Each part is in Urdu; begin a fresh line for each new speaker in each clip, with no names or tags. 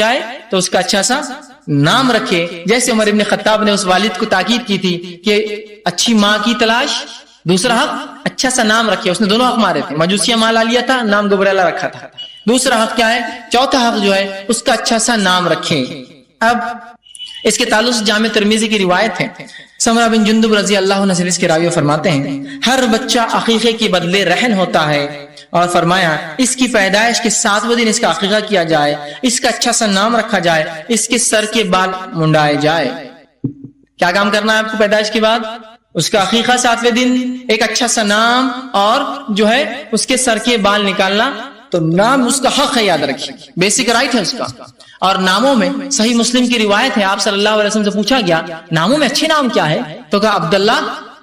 جائے تو اس کا اچھا سا نام رکھے. جیسے عمر ابن خطاب نے اس والد کو تاکید کی تھی کہ اچھی ماں کی تلاش، دوسرا حق اچھا سا نام رکھے. اس نے دونوں حق مارے تھے، مجوسیہ مال لیا تھا، نام گبریلا رکھا تھا. دوسرا حق کیا ہے؟ چوتھا حق جو ہے اس کا اچھا سا نام رکھے. اب اس کے تعلق سے جامع ترمذی کی روایت ہے، سمرہ بن جندب رضی اللہ عنہ سے اس کے راوی فرماتے ہیں ہر بچہ عقیقے کے بدلے رہن ہوتا ہے، اور فرمایا اس کی پیدائش کے 7ویں دن اس کا عقیقہ کیا جائے، اس کا اچھا سا نام رکھا جائے، اس کے سر کے بال منڈائے جائے. کیا کام کرنا ہے آپ کو پیدائش کے بعد؟ اس کا عقیقہ 7ویں دن، ایک اچھا سا نام، اور جو ہے اس کے سر کے بال نکالنا. تو نام اس کا حق ہے، یاد رکھیے، بیسک رائٹ ہے اس کا. اور ناموں میں صحیح مسلم کی روایت ہے، آپ صلی اللہ علیہ وسلم سے پوچھا گیا ناموں میں اچھے نام کیا ہے؟ تو کہا عبداللہ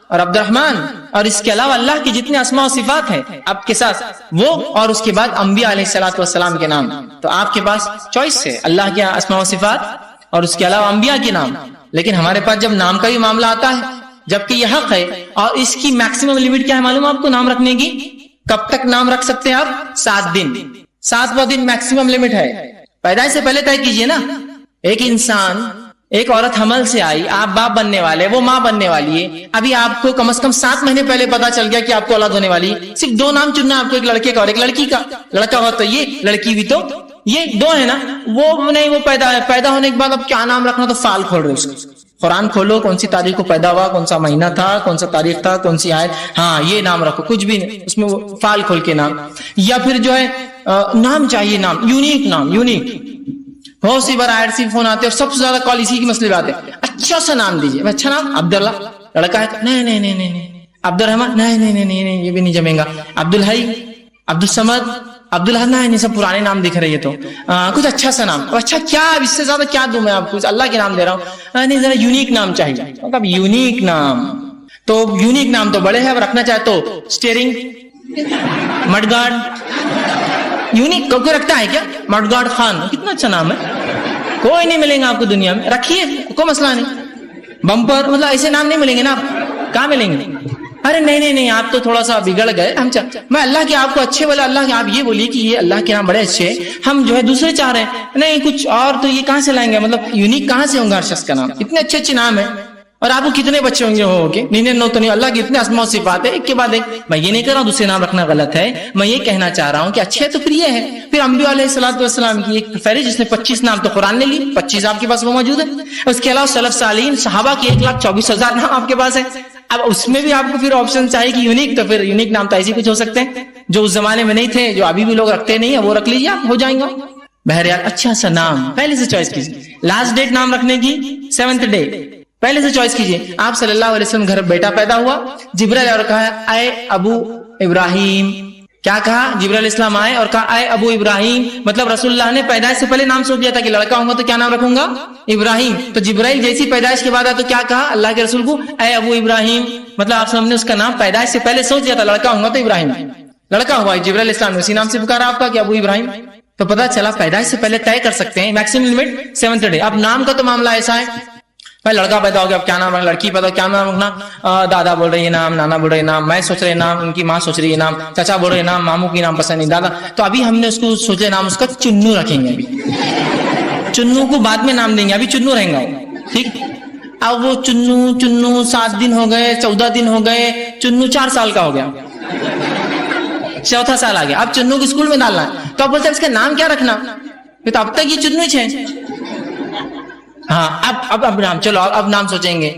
اور عبد الرحمن، اور اس کے علاوہ اللہ کی جتنے اسماء و صفات ہیں آپ کے ساتھ وہ، اور اس کے بعد انبیاء علیہ الصلوۃ والسلام کے نام. تو آپ کے پاس چوائس ہے، اللہ کے اسماء و صفات اور اس کے علاوہ انبیاء کے نام. لیکن ہمارے پاس جب نام کا بھی معاملہ آتا ہے، جبکہ یہ حق ہے، اور اس کی میکسیمم لمٹ کیا ہے معلوم ہے آپ کو نام رکھنے کی؟ کب تک نام رکھ سکتے ہیں آپ؟ 7 دن. 7واں دن میکسیمم لمٹ ہے. پیدائش سے پہلے طے کیجئے نا. ایک انسان، ایک عورت حمل سے آئی، آپ باپ بننے والے، وہ ماں بننے والی ہے. ابھی آپ کو کم از کم 7 مہینے پہلے پتا چل گیا کہ آپ کو اولاد ہونے والی. صرف 2 نام چننا ہے آپ کو، ایک لڑکے کا اور ایک لڑکی کا. لڑکا ہو تو یہ، لڑکی بھی تو یہ، 2 ہے نا. وہ نہیں، وہ پیدا ہونے کے بعد اب کیا نام رکھنا؟ تو فال کھول رہے اس کو. قرآن کھولو، کون سی تاریخ کو پیدا ہوا، کون سا مہینہ تھا، کون سا تاریخ تھا، کون سی آیت، ہاں یہ نام رکھو. کچھ بھی نہیں اس میں، وہ فال کھول کے نام. یا پھر جو ہے نام چاہیے، نام یونیک، نام یونیک. بہت سی بار آئر سی فون آتے ہیں اور سب سے زیادہ کال اسی کی مسئلے آتے ہیں. اچھا سا نام دیجیے. اچھا نام عبداللہ، لڑکا ہے، نہیں نہیں نہیں نہیں. عبد الرحمن، نہیں نہیں نہیں نہیں، یہ بھی نہیں جمے گا. عبدالحی، عبدالصمد، عبداللہ، نہیں، سب پرانے نام دکھ رہے ہیں. تو کچھ اچھا سا نام. اچھا کیا، اس سے زیادہ کیا دوں میں آپ کو؟ اللہ کے نام دے رہا ہوں. نہیں، ذرا یونیک نام چاہیے. مطلب یونیک نام. تو یونیک نام تو بڑے ہیں، اب رکھنا چاہے تو اسٹیئرنگ، مڈ گارڈ. یونیک کوئی رکھتا ہے کیا؟ مڈ گارڈ خان، کتنا اچھا نام ہے. کوئی نہیں ملیں گا آپ کو دنیا میں، رکھیے، کوئی مسئلہ نہیں. بمپر، مطلب ایسے نام نہیں ملیں گے نا آپ. کہاں ملیں گے؟ ارے نہیں نہیں نہیں، آپ تو تھوڑا سا بگڑ گئے. ہم میں اللہ کے آپ کو اچھے والا، اللہ کے آپ یہ بولیے کہ یہ اللہ کے نام بڑے اچھے ہیں، ہم جو ہے دوسرے چاہ رہے ہیں. نہیں کچھ اور، تو یہ کہاں سے لائیں گے؟ مطلب یونیک کہاں سے ہوں گا ہر شخص کا نام؟ اتنے اچھے اچھے نام ہیں. اور آپ کو کتنے بچے ہوں گے؟ ہو کے نہیں تو نہیں. اللہ کے اتنے اسماء و صفات ہے، ایک کے بعد ایک. میں یہ نہیں کہہ رہا ہوں دوسرے نام رکھنا غلط ہے، میں یہ کہنا چاہ رہا ہوں کہ اچھے تو پھر یہ ہے. پھر انبیاء علیہ الصلوۃ والسلام کی ایک فہرست جس نے 25 نام تو قرآن نے لی، 25 آپ کے پاس وہ موجود ہے. اس کے علاوہ سلف صالحین صحابہ کے 1,24,000 نام آپ کے پاس ہے. اب اس میں بھی آپ کو پھر آپشن چاہیے کہ یونیک، تو پھر یونیک نام تو ایسے کچھ ہو سکتے ہیں جو اس زمانے میں نہیں تھے، جو ابھی بھی لوگ رکھتے نہیں ہیں، وہ رکھ لیجیے، آپ ہو جائیں گا. بہرحال اچھا سا نام پہلے سے چوائس کیجیے. لاسٹ ڈیٹ نام رکھنے کی 7th ڈے پہلے سے چوائس کیجیے. آپ صلی اللہ علیہ وسلم گھر بیٹا پیدا ہوا، جبرائیل اور کہا اے ابو ابراہیم. کیا کہا؟ جبرائیل علیہ السلام آئے اور کہا اے ابو ابراہیم. مطلب رسول اللہ نے پیدائش سے پہلے نام سوچ لیا تھا کہ لڑکا ہوں گا تو کیا نام رکھوں گا؟ ابراہیم. تو جبرائیل جیسی پیدائش کے بعد آیا تو کیا کہا اللہ کے رسول کو؟ اے ابو ابراہیم. مطلب آپ نے اس کا نام پیدائش سے پہلے سوچ لیا تھا، لڑکا ہوں گا تو ابراہیم. لڑکا ہوا، جبرائیل علیہ السلام نے اسی نام سے پکارا آپ کا کہ ابو ابراہیم. تو پتا چلا پیدائش سے پہلے طے کر سکتے ہیں. Maximum limit 7th day. اب نام کا تو معاملہ ایسا ہے، بھائی لڑکا پیدا ہو گیا، اب کیا نام رکھنا؟ لڑکی پیدا ہو کیا نام رکھنا؟ دادا بول رہے یہ نام، نانا بول رہے نام، میں سوچ رہے نام، ان کی ماں سوچ رہی ہے نام، چچا بول رہے نام، ماموں کی نام پسند نہیں، دادا. تو ابھی ہم نے اس کو سوچے نام اس کا چنو رکھیں گے. ابھی چنو کو بعد میں نام دیں گے، ابھی چنو رہیں گا. ٹھیک. اب وہ چنو 7 دن ہو گئے، 14 دن ہو گئے، چنو 4 سال کا ہو گیا، 4تھا سال آ گیا. اب چنو کو اسکول میں ڈالنا ہے، تو اب بولتے ہیں اس کا نام کیا رکھنا؟ تو اب تک یہ چنو ہی ہے. ہاں اب نام، چلو اب نام سوچیں گے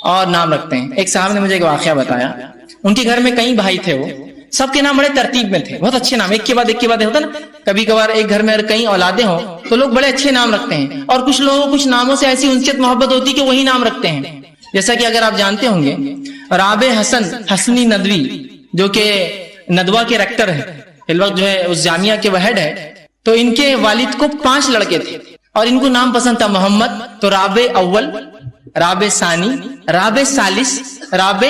اور نام رکھتے ہیں. ایک صاحب نے مجھے ایک واقعہ بتایا. ان کے گھر میں کئی بھائی تھے، وہ سب کے نام بڑے ترتیب میں تھے، بہت اچھے نام، ایک کے بعد ایک کے بعد ہوتا نا. کبھی کبھار ایک گھر میں اگر کئی اولادیں ہوں تو لوگ بڑے اچھے نام رکھتے ہیں، اور کچھ لوگوں کو کچھ ناموں سے ایسی انسیت محبت ہوتی کہ وہی نام رکھتے ہیں. جیسا کہ اگر آپ جانتے ہوں گے رابع حسن حسنی ندوی، جو کہ ندوہ کے ریکٹر ہے اس وقت، جو ہے اس جامعہ کے وہ ہیڈ ہے. تو ان کے والد کو 5 لڑکے تھے اور ان کو نام پسند تھا محمد. تو رابع اول، رابع ثانی، رابع ثالث، رابع،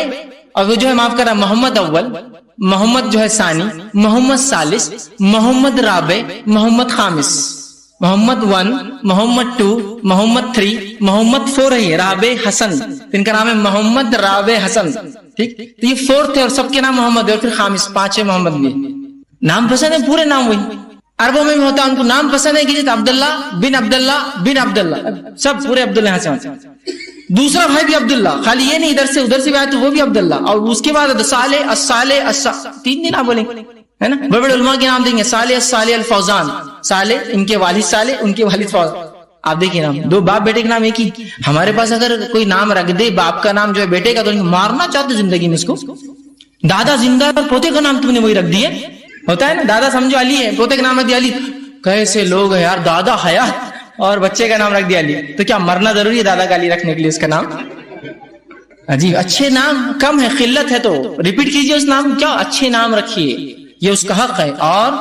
اور وہ جو ہے معاف کرا محمد اول، محمد جو ہے ثانی، محمد ثالث، محمد رابع، محمد خامس، محمد 1، محمد 2، محمد 3، محمد 4 ہے رابع حسن. ان کا نام ہے محمد رابع حسن. ٹھیک. تو یہ 4th ہے اور سب کے نام محمد ہے، اور پھر خامس 5 ہے محمد بھی. نام پسند ہے، پورے نام وہی. عربوں میں بھی ہوتا ہے، ان کو نام پسند ہے کہ عبداللہ بن عبداللہ، سب پورے عبداللہ یہاں سے ہوتے ہیں۔ دوسرا بھائی بھی عبداللہ، خالی یہ نہیں ادھر سے ادھر سے بھی آئے تو وہ بھی عبداللہ، اور اس کے بعد صالح، تین دن آپ بولیں گے ہے نا، بڑے بڑے علماء کے نام دیں گے، صالح الفوزان، صالح ان کے والد صالح، ان کے والد فوزان۔ آپ دیکھیں نام، دو باپ بیٹے کے نام ایک ہی۔ ہمارے پاس اگر کوئی نام رکھ دے باپ کا نام جو ہے بیٹے کا، تو مارنا چاہتے زندگی میں اس کو۔ دادا زندہ اور پوتے کا نام تم نے وہی رکھ دیا، ہوتا ہے نا، دادا سمجھو علی ہے، پوتے کا نام رکھ دیا علی۔ کیسے لوگ ہیں یار، دادا حیات اور بچے کا نام رکھ دیا علی، تو کیا مرنا ضروری ہے دادا کا علی رکھنے کے لیے اس کا نام؟ عجیب، اچھے نام کم ہے، قلت ہے تو ریپیٹ کیجئے اس نام، کیا اچھے نام رکھیے، یہ اس کا حق ہے، اور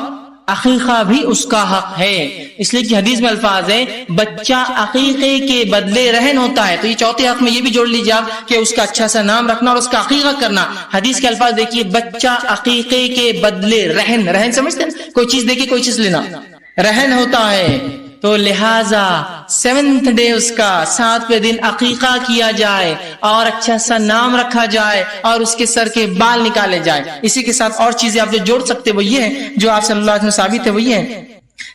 عقیقہ بھی اس کا حق ہے، اس لیے کہ حدیث میں الفاظ ہے بچہ عقیقے کے بدلے رہن ہوتا ہے، تو یہ چوتھے حق میں یہ بھی جوڑ لیجیے آپ کہ اس کا اچھا سا نام رکھنا اور اس کا عقیقہ کرنا۔ حدیث کے الفاظ دیکھیے، بچہ عقیقے کے بدلے رہن سمجھتے ہیں، کوئی چیز دیکھیے کوئی چیز لینا، رہن ہوتا ہے، تو لہذا 7th ڈے اس کا 7ویں دن عقیقہ کیا جائے اور اچھا سا نام رکھا جائے اور اس کے سر کے بال نکالے جائے۔ اسی کے ساتھ اور چیزیں آپ جو جوڑ سکتے وہ یہ ہے جو آپ صلی اللہ علیہ وسلم ثابت ہے، وہ یہ ہے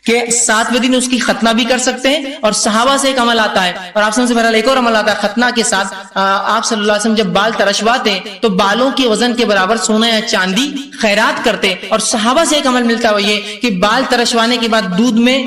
کہ 7ویں دن اس کی ختنہ بھی کر سکتے ہیں، اور صحابہ سے ایک عمل آتا ہے، اور آپ سے بہرحال ایک اور عمل آتا ہے ختنہ کے ساتھ۔ آپ صلی اللہ علیہ وسلم جب بال ترشواتے تو بالوں کے وزن کے برابر سونا یا چاندی خیرات کرتے، اور صحابہ سے ایک عمل ملتا ہے وہ یہ کہ بال ترشوانے کے بعد دودھ میں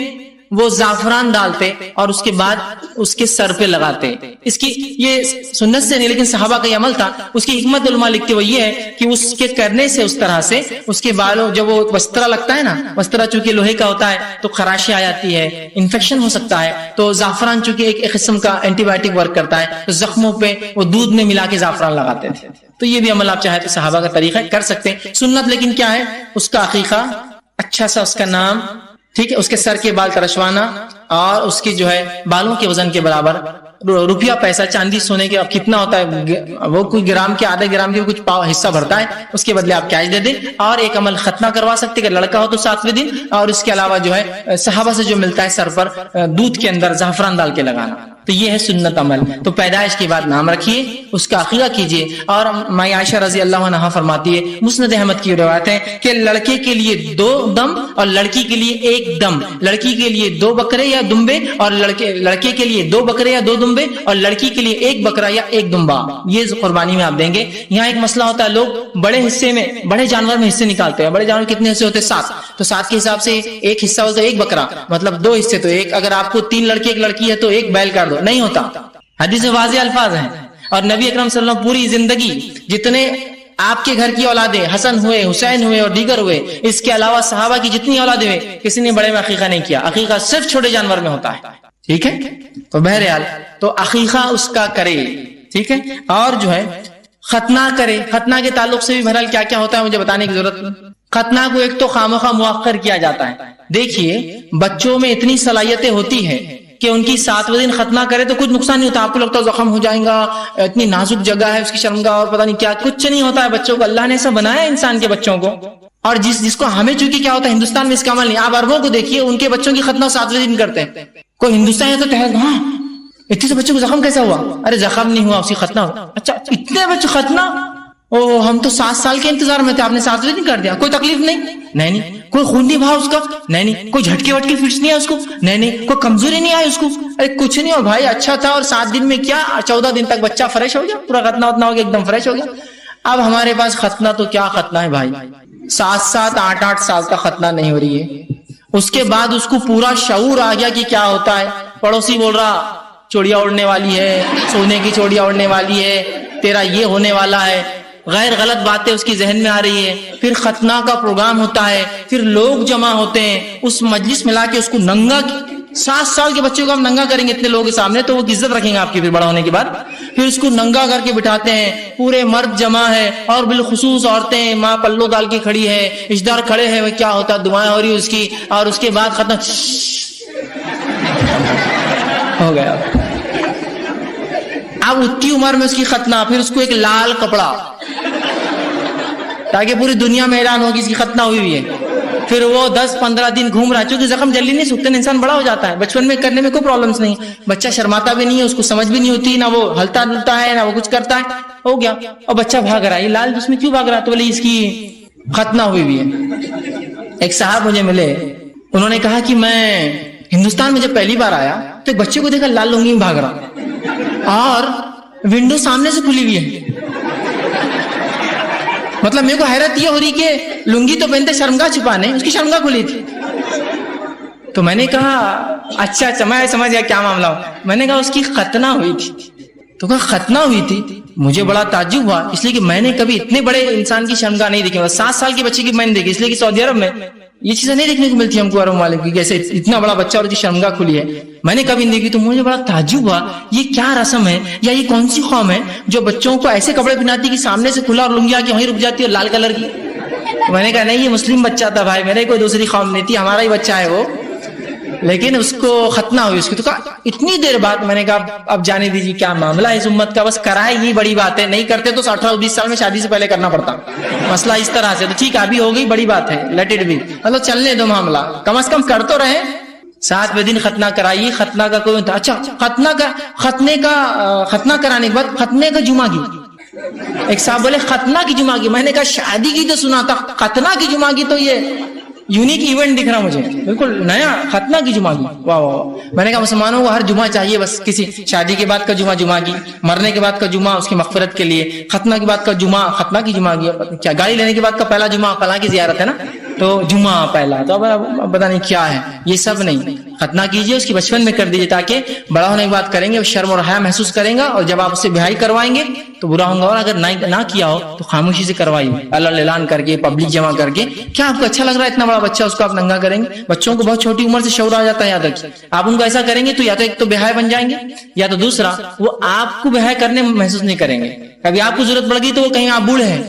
وہ زعفران ڈالتے اور اس کے بعد اس کے سر پہ لگاتے۔ اس کی یہ سنت سے نہیں لیکن صحابہ کا یہ عمل تھا۔ اس کی حکمت علماء لکھتے وہ یہ ہے کہ اس کے کرنے سے اس طرح سے اس کے بالوں، جب وہ وسترا لگتا ہے نا، وسترا چونکہ لوہے کا ہوتا ہے تو خراشیں آ جاتی ہے، انفیکشن ہو سکتا ہے، تو زعفران چونکہ ایک قسم کا اینٹی بایوٹک ورک کرتا ہے، تو زخموں پہ وہ دودھ میں ملا کے زعفران لگاتے تھے۔ تو یہ بھی عمل آپ چاہیں تو صحابہ کا طریقہ کر سکتے ہیں۔ سنت لیکن کیا ہے، اس کا عقیقہ، اچھا سا اس کا نام، ٹھیک ہے، اس کے سر کے بال ترشوانا، اور اس کی جو ہے بالوں کے وزن کے برابر روپیہ پیسہ چاندی سونے کے اب کتنا ہوتا ہے، وہ کوئی گرام کے آدھے گرام کے کچھ پاؤ حصہ بھرتا ہے، اس کے بدلے آپ کیش دے دیں۔ اور ایک عمل ختنہ کروا سکتے کہ لڑکا ہو تو 7ویں دن، اور اس کے علاوہ جو ہے صحابہ سے جو ملتا ہے سر پر دودھ کے اندر زعفران ڈال کے لگانا، تو یہ ہے سنت عمل۔ تو پیدائش کے بعد نام رکھیے، اس کا عقیقہ کیجیے۔ اور مائی عائشہ رضی اللہ عنہا فرماتی ہے، مسند احمد کی روایت ہے کہ لڑکے کے لیے 2 دم اور لڑکی کے لیے 1 دم، لڑکی کے لیے 2 بکرے یا دمبے، اور لڑکے کے لیے 2 بکرے یا 2 دمبے، اور لڑکی کے لیے 1 بکرا یا 1 دمبا، یہ قربانی میں آپ دیں گے۔ یہاں ایک مسئلہ ہوتا ہے، لوگ بڑے حصے میں، بڑے جانور میں حصے نکالتے ہیں۔ بڑے جانور کتنے حصے ہوتے ہیں؟ 7، تو 7 کے حساب سے ایک حصہ ہوتا ہے 1 بکرا، مطلب 2 حصے، تو ایک، اگر آپ کو 3 لڑکے 1 لڑکی ہے تو 1 بیل کر دو، نہیں ہوتا۔ حدیث میں واضح الفاظ ہیں، اور نبی اکرم صلی اللہ علیہ وسلم پوری زندگی جتنے آپ کے گھر کی اولادیں، حسن ہوئے، حسین ہوئے اور دیگر ہوئے، اس کے علاوہ صحابہ کی جتنی اولادیں ہوئے، کسی نے بڑے میں عقیقہ نہیں کیا۔ عقیقہ صرف چھوٹے جانور میں ہوتا ہے، ٹھیک ہے۔ تو بہرحال تو عقیقہ اس کا کرے، ٹھیک ہے، اور جو ہے ختنہ کرے۔ ختنہ کے تعلق سے بھی بہرحال کیا کیا ہوتا ہے مجھے بتانے کی ضرورت نہیں۔ ختنہ کو ایک تو خامخواہ مؤخر کیا جاتا ہے۔ دیکھیے بچوں میں اتنی صلاحیتیں ہوتی ہیں کہ ان کی 7ویں دن ختنہ کرے تو کچھ نقصان نہیں ہوتا۔ آپ کو لگتا ہے زخم ہو جائیں گا، اتنی نازک جگہ ہے اس کی شرمگاہ اور پتہ نہیں کیا، کچھ نہیں ہوتا ہے بچوں کو۔ اللہ نے ایسا بنایا ہے انسان کے بچوں کو، اور جس کو ہمیں چونکہ کیا ہوتا ہے ہندوستان میں اس کا عمل نہیں۔ آپ عربوں کو دیکھیے، ان کے بچوں کی ختنہ 7ویں دن کرتے ہیں۔ کوئی ہندوستان ہے تو کہے ہاں اتنے سے بچوں کو زخم کیسا ہوا؟ ارے زخم نہیں ہوا، اسی ختنہ ہوا۔ اچھا اتنے بچے ختنہ، او ہم تو 7 سال کے انتظار میں تھے، آپ نے 7ویں دن کر دیا، کوئی تکلیف نہیں؟ نہیں۔ کوئی خون نہیں بہا اس کا؟ نہیں۔ کوئی جھٹکے وٹکے فٹس نہیں ہے اس کو؟ نہیں۔ کوئی کمزوری نہیں آئی اس کو؟ ارے کچھ نہیں ہو بھائی، اچھا تھا، اور 7 دن میں کیا 14 دن تک بچہ فریش ہو گیا، پورا ختنہ اتنا ہو گیا، ایک دم فریش ہو گیا۔ اب ہمارے پاس ختنہ تو کیا ختنہ ہے بھائی، 7 8 سال کا ختنہ نہیں ہو رہی ہے۔ اس کے بعد اس کو پورا شعور آ گیا کہ کیا ہوتا ہے۔ پڑوسی بول رہا چوڑیاں اڑنے والی ہے، سونے کی چوڑیاں اڑنے والی ہے، تیرا یہ ہونے والا ہے، غیر غلط باتیں اس کی ذہن میں آ رہی ہے۔ پھر ختنہ کا پروگرام ہوتا ہے، پھر لوگ جمع ہوتے ہیں، اس مجلس میں لا کے اس کو ننگا، 7 سال کے بچے کو آپ ننگا کریں گے اتنے لوگوں کے سامنے تو وہ عزت رکھیں گے آپ کی، پھر بڑا ہونے کے بعد پھر اس کو ننگا کر کے بٹھاتے ہیں، پورے مرد جمع ہے اور بالخصوص عورتیں، ماں پلو ڈال کے کھڑی ہے، رشتہ دار کھڑے ہیں، وہ کیا ہوتا ہے، دعائیں ہو رہی اس کی، اور اس کے بعد ختم ہو گیا۔ اب اتنی عمر میں اس کی ختنہ، پھر اس کو ایک لال کپڑا تاکہ پوری دنیا میں اعلان ہوگی اس کی ختنہ ہوئی ہوئی ہے۔ پھر وہ 10-15 دن گھوم رہا ہے، چونکہ زخم جلدی نہیں سوکھتے، انسان بڑا ہو جاتا ہے، بچپن میں کرنے میں کوئی پرابلمس نہیں، بچہ شرماتا بھی نہیں ہے، اس کو سمجھ بھی نہیں ہوتی، نہ وہ ہلتا ڈلتا ہے، نہ وہ کچھ کرتا ہے، ہو گیا۔ اور بچہ بھاگ رہا ہے، یہ لال اس میں کیوں بھاگ رہا ہے؟ تو بولے اس کی ختنہ ہوئی ہوئی ہے۔ ایک صاحب مجھے ملے، انہوں نے کہا کہ میں ہندوستان میں جب پہلی بار آیا تو ایک بچے کو دیکھا لال لنگی میں بھاگ رہا اور ونڈو سامنے سے کھلی ہوئی ہے. مطلب میرے کو حیرت یہ ہو رہی کہ لنگی تو پہنتے شرمگاہ چھپانے، اس کی شرمگاہ کھلی تھی. تو میں نے کہا اچھا میں سمجھ گیا کیا معاملہ ہو. میں نے کہا اس کی ختنہ ہوئی تھی. تو کہا ختنہ ہوئی تھی. مجھے بڑا تعجب ہوا، اس لیے کہ میں نے کبھی اتنے بڑے انسان کی شرمگاہ نہیں دیکھی. 7 سال کے بچے کی میں نے دیکھی، اس لیے کہ سعودی عرب میں یہ چیزیں نہیں دیکھنے کو ملتی ہم کو عرب ممالک کی، جیسے اتنا بڑا بچہ اور اس کی شرمگاہ کھلی ہے. میں نے کبھی نہیں دیکھی. تو مجھے بڑا تعجب ہوا یہ کیا رسم ہے یا یہ کون سی قوم ہے جو بچوں کو ایسے کپڑے پہناتی کہ سامنے سے کھلا اور لنگی آ کے وہیں رک جاتی ہے لال کلر کی. میں نے کہا نہیں یہ مسلم بچہ تھا بھائی، میرے کوئی دوسری قوم نہیں تھی، ہمارا ہی بچہ ہے وہ، لیکن اس کو ختنہ ہوئی اس کی. تو کہا اتنی دیر بعد. میں نے کہا اب جانے دیجیے کیا معاملہ ہے اس امت کا، بس کرائے یہ بڑی بات ہے، نہیں کرتے تو 18-20 سال میں شادی سے پہلے کرنا پڑتا. مسئلہ اس طرح سے. تو ٹھیک ابھی ہو گئی، بڑی بات ہے، لیٹ اٹ بی، مطلب چلنے دو معاملہ، کم از کم کر تو رہے. 7ویں دن ختنہ کرائیے. ختنہ کا کوئی اچھا ختنہ کرانے کے بعد ختنے کا جمعہ کی. ایک صاحب بولے ختنہ کی جمعہ کی. میں نے کہا شادی کی تو سنا تھا، ختنہ کی جمعہ کی تو یہ یونیک ایونٹ دکھ رہا مجھے، بالکل نیا. ختنہ کی جمعہ کی، واہ واہ. میں نے کہا مسلمانوں کو ہر جمعہ چاہیے، بس کسی شادی کے بعد کا جمعہ کی، مرنے کے بعد کا جمعہ اس کی مغفرت کے لیے، ختنہ کے بعد کا جمعہ ختنہ کی جمعہ کی. کیا گاڑی لینے کے بعد کا پہلا جمعہ فلاں کی زیارت ہے نا، تو جمعہ پہلا. تو اب پتا نہیں کیا ہے یہ سب نہیں. ختنہ کیجئے، اس کی بچپن میں کر دیجئے تاکہ بڑا ہونے کے بعد کریں گے شرم اور حیا محسوس کریں گا، اور جب آپ اسے بیاہی کروائیں گے تو برا ہوگا. اور اگر نہ کیا ہو تو خاموشی سے کروائیے، اللہ اعلان کر کے، پبلک جمع کر کے. کیا آپ کو اچھا لگ رہا ہے اتنا بڑا بچہ اس کو آپ ننگا کریں گے؟ بچوں کو بہت چھوٹی عمر سے شعور آ جاتا ہے، یاد رکھیے. آپ ان کو ایسا کریں گے تو یا تو ایک تو بیاہے بن جائیں گے، یا تو دوسرا وہ آپ کو بیاہے کرنے میں محسوس نہیں کریں گے. کبھی آپ کو ضرورت پڑ گئی تو وہ کہیں آپ بوڑھے ہیں،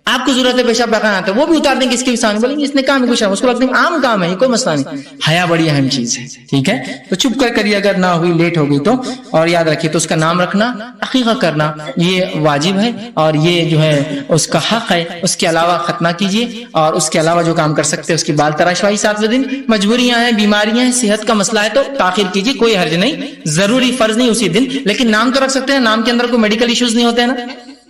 آپ کو ضرورت ہے پیشاب پاخانہ آتا ہے، وہ بھی اتار دیں گے اس کے بھی سامنے، بولیں گے اس نے کام ہے کچھ ہے، اس کو لگتا ہے عام کام ہے، یہ کوئی مسئلہ نہیں. حیا بڑی اہم چیز ہے، ٹھیک ہے. تو چپ کر کریے اگر نہ ہوئی، لیٹ ہو گئی تو. اور یاد رکھیے تو اس کا نام رکھنا، عقیقہ کرنا یہ واجب ہے، اور یہ جو ہے اس کا حق ہے. اس کے علاوہ ختنہ کیجیے، اور اس کے علاوہ جو کام کر سکتے ہیں اس کی بال تراشوائی 7ویں دن. مجبوریاں ہیں، بیماریاں ہیں، صحت کا مسئلہ ہے تو تاخیر کیجیے، کوئی حرج نہیں، ضروری فرض نہیں اسی دن. لیکن نام تو رکھ سکتے ہیں، نام کے اندر کوئی میڈیکل ایشوز نہیں ہوتے ہیں نا،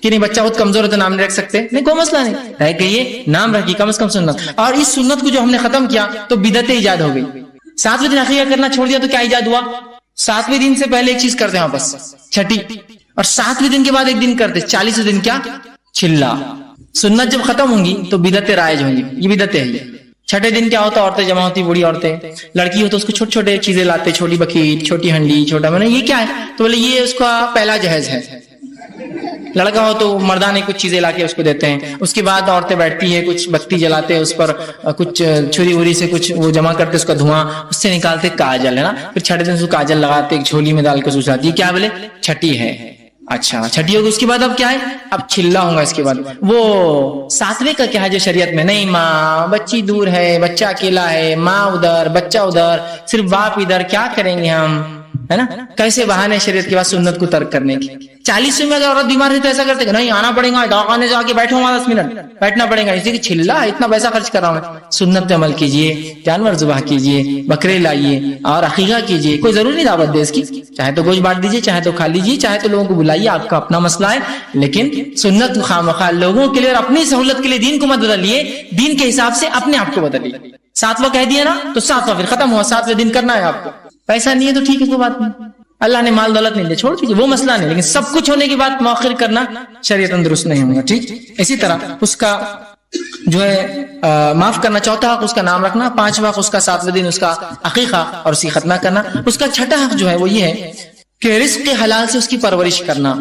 کہ نہیں بچہ بہت کمزور ہے تو نام نہیں رکھ سکتے، نہیں کوئی مسئلہ نہیں ہے کہ یہ نام رکھیے کم از کم سنت. اور اس سنت کو جو ہم نے ختم کیا تو بدعت ایجاد ہو گئی. 7ویں دن عقیقہ کرنا چھوڑ دیا تو کیا ایجاد ہوا؟ 7ویں دن سے پہلے ایک چیز کرتے ہیں واپس، چھٹی. اور 7ویں دن کے بعد ایک دن کرتے، 40ویں دن کیا؟ چلا. سنت جب ختم ہوں گی تو بدعتیں رائج ہوں گی، یہ بدعتیں ہیں. چھٹے دن کیا ہوتا؟ عورتیں جمع ہوتی، بوڑھی عورتیں، لڑکی ہو تو اس کو چھوٹے چھوٹے چیزیں لاتے، چھوٹی بکیٹ، چھوٹی ہنڈی، چھوٹا میں نے یہ کیا ہے تو بولے یہ اس کا پہلا جہیز ہے. لڑکا ہو تو مردانے کچھ چیزیں لا کے اس کو دیتے ہیں. اس کے بعد عورتیں بیٹھتی ہے، کچھ بتی جلاتے ہیں، اس پر کچھ چھری وری سے کچھ وہ جمع کرتے، اس کا دھواں اس سے نکالتے کاجل ہے نا. پھر چھٹے دن سے کاجل لگاتے، ایک جھولی میں ڈال کے سوچاتی ہے، کیا بولے چھٹی ہے. اچھا چھٹی ہوگی، اس کے بعد اب کیا ہے؟ اب چلا ہوں گا. اس کے بعد وہ 7ویں کا کیا ہے جو شریعت میں نہیں، ماں بچی دور ہے، بچہ اکیلا ہے، ماں ادھر بچہ ادھر، صرف باپ ادھر، کیا کریں گے ہم، ہے نا. کیسے بہانے شریعت کے بعد سنت کو ترک کرنے کی. 40ویں میں اگر عورت بیمار ہے تو ایسا کرتے کہ نہیں آنا پڑے گا، دواخانے سے آ کے بیٹھو وہاں 10 منٹ بیٹھنا پڑے گا، اس لیے کہ چلا اتنا پیسہ خرچ کر رہا ہوں. سنت پہ عمل کیجیے، جانور ذبح کیجیے، بکرے لائیے اور عقیقہ کیجیے. کوئی ضروری نہیں دعوت دے اس کی، چاہے تو گوشت بانٹ دیجیے، چاہے تو کھا لیجیے، چاہے تو لوگوں کو بلائیے، آپ کا اپنا مسئلہ ہے. لیکن سنت خامخواہ لوگوں کے لیے اور اپنی سہولت کے لیے دین کو مت بدلیے، دین کے حساب سے اپنے آپ کو بدلیے. 7واں کہہ دیا نا تو 7واں پھر ختم ہوا. 7ویں دن کرنا ہے آپ کو. پیسہ نہیں ہے تو ٹھیک ہے، کوئی بات نہیں، اللہ نے مال دولت نہیں دیا، چھوڑ دیجیے، وہ مسئلہ نہیں. لیکن سب کچھ ہونے کے بعد مؤخر کرنا شریعت درست نہیں ہوگا. ٹھیک. اسی طرح اس کا جو ہے معاف کرنا، چوتھا حق اس کا نام رکھنا، 5واں حق اس کا 7ویں دن اس کا عقیقہ اور اسی ختمہ کرنا. اس کا 6واں حق جو ہے وہ یہ ہے کہ رزق حلال سے اس کی پرورش کرنا،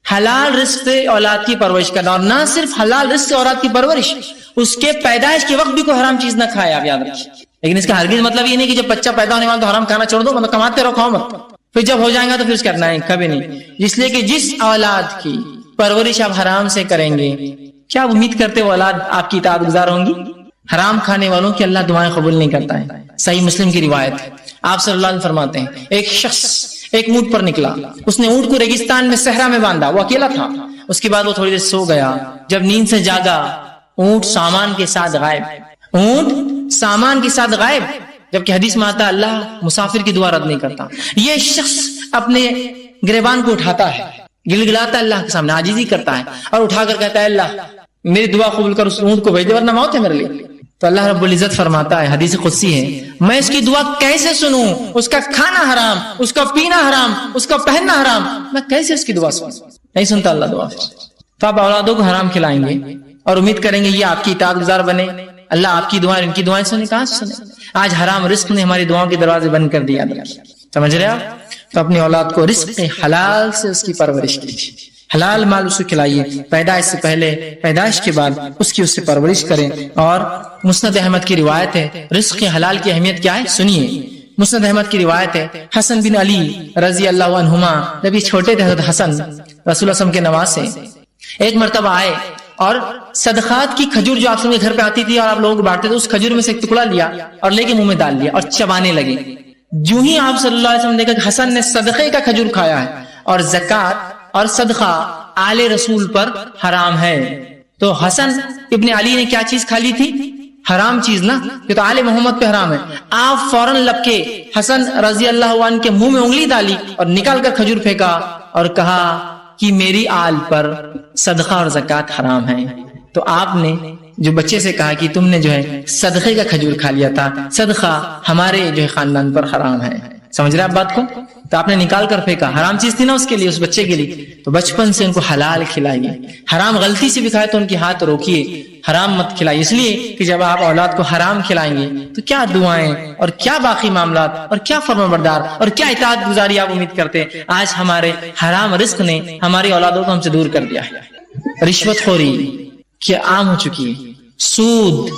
حلال رزق سے اولاد کی پرورش کرنا. اور نہ صرف حلال رزق سے اولاد کی پرورش، اس کے پیدائش کے وقت بھی کوئی حرام چیز نہ کھائے، آپ یاد رکھیے. لیکن اس کا ہرگز مطلب یہ نہیں کہ جب بچہ پیدا ہونے والا تو حرام کھانا چھوڑ دو، مطلب کماتے رہو کھاؤ مت، پھر جب ہو جائے گا تو پھر اس کرنا ہے، کبھی نہیں. اس لیے کہ جس اولاد کی پرورش آپ حرام سے کریں گے، کیا آپ امید کرتے وہ اولاد آپ کی اطاعت گزار ہوں گی؟ حرام کھانے والوں کی اللہ دعائیں قبول نہیں کرتا ہے. صحیح مسلم کی روایت ہے، آپ صلی اللہ علیہ وسلم فرماتے ہیں ایک شخص ایک اونٹ پر نکلا، اس نے اونٹ کو ریگستان میں صحرا میں باندھا، وہ اکیلا تھا. اس کے بعد وہ تھوڑی دیر سو گیا، جب نیند سے جاگا اونٹ سامان کے ساتھ غائب، اونٹ سامان کے ساتھ غائب. جبکہ حدیث میں آتا ہے اللہ مسافر کی دعا رد نہیں کرتا. یہ شخص اپنے گریبان کو اٹھاتا ہے، گلگلاتا ہے اللہ کے سامنے، عاجزی کرتا ہے اور اٹھا کر کہتا ہے اللہ میری دعا قبول کر، اس اونٹ کو بھیج دے ورنہ موت ہے میرے لیے. تو اللہ رب العزت فرماتا ہے، حدیث قدسی ہے، میں اس کی دعا کیسے سنوں؟ اس کا کھانا حرام، اس کا پینا حرام، اس کا پہننا حرام، میں کیسے اس کی دعا سنوں؟ نہیں سنتا اللہ دعا۔ تو آپ اولادوں کو حرام کھلائیں گے اور امید کریں گے یہ آپ کی اطاعت گزار بنے، اللہ آپ کی دعائیں ان کی دعائیں سنے، کہاں سے سنے؟ آج حرام رزق نے ہماری دعاؤں کے دروازے بند کر دیا، سمجھ رہے آپ؟ تو اپنی اولاد کو رزق حلال سے اس کی پرورش کیجیے، حلال مال اسے کھلائیے، پیدائش سے پہلے، پیدائش کے بعد اس کی پرورش کریں۔ اور مسند احمد کی روایت ہے، رزق حلال کی اہمیت کیا ہے سنیے۔ مسند احمد کی روایت ہے، حسن بن علی رضی اللہ عنہما، جب یہ چھوٹے تھے حضرت حسن رسول اللہ صلی اللہ علیہ وسلم کے نواسے، ایک مرتبہ آئے اور صدقات کی کھجور جو آپ کے گھر پہ آتی تھی اور آپ لوگوں کو بانٹتے تھے، اس کھجور میں سے ایک ٹکڑا لیا اور لے کے منہ میں ڈال لیا اور چبانے لگے۔ جو ہی آپ صلی اللہ علیہ وسلم نے دیکھا کہ حسن نے صدقے کا کھجور کھایا ہے اور زکات اور صدقہ آل رسول پر حرام ہے، تو حسن ابن علی نے کیا چیز کھا لی تھی؟ حرام چیز نا، یہ تو آل محمد پہ حرام ہے۔ آپ فوراً لپکے حسن رضی اللہ عنہ کے منہ میں انگلی ڈالی اور نکال کر کھجور پھینکا اور کہا کہ میری آل پر صدقہ اور زکات حرام ہے۔ تو آپ نے جو بچے سے کہا کہ تم نے جو ہے صدقے کا کھجور کھا لیا تھا، صدقہ ہمارے جو ہے خاندان پر حرام ہے، سمجھ رہے آپ بات کو؟ تو آپ نے نکال کر پھینکا، حرام چیز تھی نا اس کے لیے، اس بچے کے لیے، تو بچپن سے ان کو حلال کھلائیے۔ حرام غلطی سے بھی کھائے تو ان کی ہاتھ روکیے، حرام مت کھلائیے، اس لیے کہ جب آپ اولاد کو حرام کھلائیں گے تو کیا دعائیں اور کیا باقی معاملات اور کیا فرمانبردار اور کیا اطاعت گزاری آپ امید کرتے۔ آج ہمارے حرام رزق نے ہماری اولادوں کو ہم سے دور کر دیا ہے۔ رشوت خوری کیا عام ہو چکی ہے، سود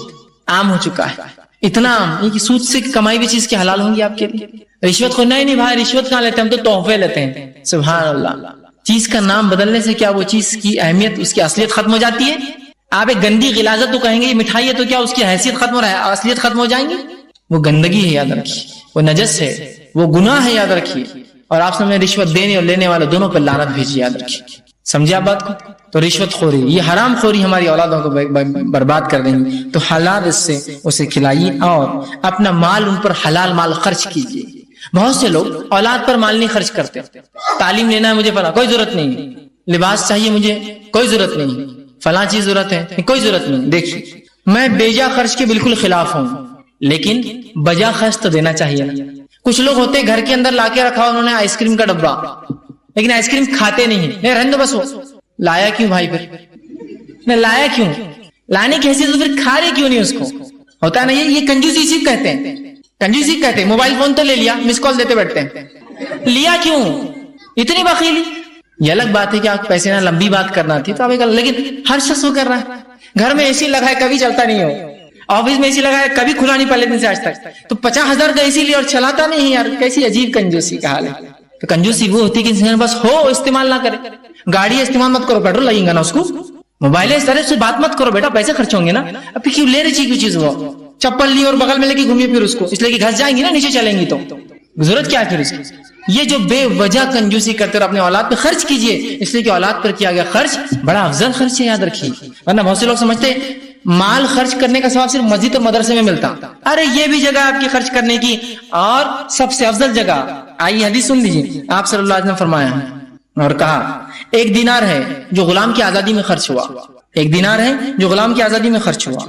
عام ہو چکا ہے، اتنا عام کہ سود سے کمائی بھی چیز کی حلال ہوں گی آپ کے لیے۔ رشوت خور نہیں بھائی، رشوت کہاں لیتے ہیں، ہم تو تحفے لیتے ہیں، سبحان اللہ۔ چیز کا نام بدلنے سے کیا وہ چیز کی اہمیت، اس کی اصلیت ختم ہو جاتی ہے؟ آپ ایک گندی غلاظت تو کہیں گے یہ مٹھائی ہے، تو کیا اس کی حیثیت ختم ہو رہا ہے، اصلیت ختم ہو جائیں گی؟ وہ گندگی ہے، یاد رکھیے، وہ نجس ہے، وہ گناہ ہے، یاد رکھیے۔ اور آپ سمجھیں رشوت دینے اور لینے والے دونوں پر لعنت بھیجیے، یاد رکھیے، سمجھے آپ بات کو؟ تو رشوت خوری، یہ حرام خوری ہماری اولادوں کو برباد کر دیں گی۔ تو حلال اس سے اسے کھلائیے اور اپنا مال ان پر حلال مال خرچ کیجیے۔ بہت سے لوگ اولاد پر مال نہیں خرچ کرتے، تعلیم لینا ہے مجھے فلاں، کوئی ضرورت نہیں، لباس چاہیے مجھے، کوئی ضرورت نہیں، فلاں چیز ضرورت ہے، کوئی ضرورت نہیں۔ دیکھیے میں بیجا خرچ کے بالکل خلاف ہوں، لیکن بجا خرچ تو دینا چاہیے نا۔ کچھ لوگ ہوتے گھر کے اندر لا کے رکھا انہوں نے آئس کریم کا ڈبہ، لیکن آئس کریم کھاتے نہیں، رہنے دو بس، وہ لایا کیوں بھائی؟ پھر لایا کیوں؟ لانے کی حیثیت تو پھر کھا رہے کیوں نہیں اس کو؟ ہوتا ہے نا، یہ کنجوسی اسی کہتے ہیں، کنجوسی کہتے ہیں۔ موبائل فون تو لے لیا، مس کال دیتے بیٹھتے ہیں، لیا کیوں؟ اتنی بخیلی۔ یہ الگ بات ہے کہ آپ پیسے نہ لمبی بات کرنا تھی تو آپ، لیکن ہر شخص وہ کر رہا ہے۔ گھر میں اے سی لگا ہے کبھی چلتا نہیں ہو، آفس میں اے سی لگا ہے کبھی کھلا نہیں پہلے دن سے آج تک، تو 50,000 کا اے سی لیا اور چلاتا نہیں یار، کیسی عجیب کنجوسی کا حال ہے۔ تو کنجوسی وہ ہوتی ہے کہ انسان بس ہو استعمال نہ کرے۔ گاڑی استعمال مت کرو، پیٹرول لگیں گا نا اس کو، موبائل ہے، اس طرح سے بات مت کرو بیٹا، پیسے خرچ ہوں گے نا، اب کیوں لے رہی چیز چیز؟ وہ چپل لی اور بغل میں لے کے گھومیے پھر اس کو، اس لیے کہ گھس جائیں گی نا نیچے چلیں گی، تو ضرورت کیا ہے پھر اس کی؟ یہ جو بے وجہ کنجوسی کرتے اور اپنے اولاد پہ خرچ کیجئے، اس لیے کہ اولاد پر کیا گیا خرچ بڑا افضل خرچ ہے، یاد رکھیے۔ ورنہ بہت سے لوگ سمجھتے مال خرچ کرنے کا ثواب صرف مسجد اور مدرسے میں ملتا، ارے یہ بھی جگہ آپ کی خرچ کرنے کی، اور سب سے افضل جگہ، آئیے حدیث سن لیجیے، آپ صلی اللہ علیہ وسلم نے فرمایا اور کہا، ایک دینار ہے جو غلام کی آزادی میں خرچ ہوا، ایک دینار ہے جو غلام کی آزادی میں خرچ ہوا،